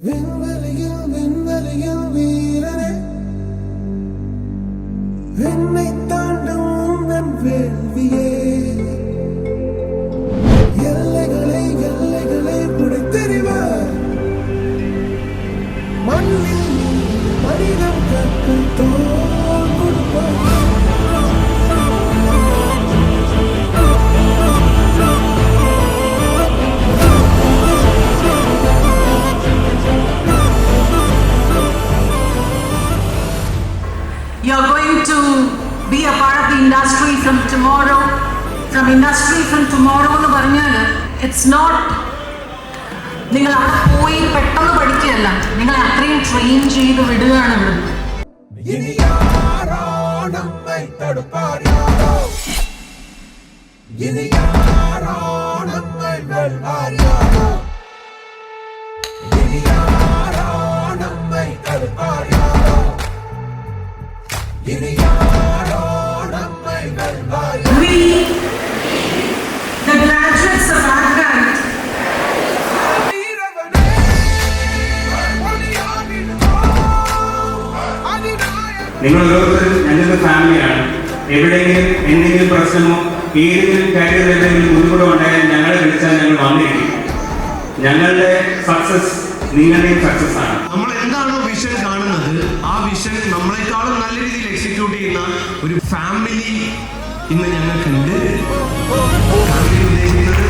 விண்வெளியில் வீரனே விண்ணை தாண்டும் நன் வேள்வியே எல்லைகளை புடைத்தெறிவார் மண்ணில் மனிதம் கற்று தோல் கொடுப்பார். You're going to be a part of the industry from tomorrow. From industry from tomorrow എന്ന് പറഞ്ഞാൽ it's not നിങ്ങൾ അവിടെ പോയി പെട്ടെന്ന് പഠിക്കുകയല്ല, നിങ്ങൾ അത്രയും ട്രെയിൻ ചെയ്ത് വിടുകയാണ് ഇവിടെ. ഇനി യാരോ നമ്മை തടുപ്പാർ യാരോ ഇനി യാരോ നമ്മை വെൽവാർ യാരോ ഇനി യാരോ നമ്മை തടുപ്പാർ യാരോ ഇനി Yaaro നമ്മை വെൽവാർ Yaaro. We, the graduates of Advent, നിങ്ങൾ ഓരോരുത്തരും ഞങ്ങളുടെ ഫാമിലിയാണ്. എവിടെയെങ്കിലും എന്തെങ്കിലും പ്രശ്നമോ ഏതെങ്കിലും കാര്യത്തിൽ എന്തെങ്കിലും ബുദ്ധിമുട്ടോ ഉണ്ടായാൽ ഞങ്ങളെ വിളിച്ചാൽ ഞങ്ങൾ വന്നിരിക്കും. ഞങ്ങളുടെ സക്സസ് നിങ്ങളുടെയും സക്സസ് ആണ്. നമ്മൾ എന്താണോ വിഷൻ കാണുന്നത് ആ വിഷൻ നമ്മളെക്കാളും നല്ല രീതിയിൽ എക്സിക്യൂട്ട് ചെയ്യുന്ന ഒരു ഫാമിലി ഇന്ന് ഞങ്ങൾക്കുണ്ട്. ഫാമിലി ഉദ്ദേശിക്കുന്നത്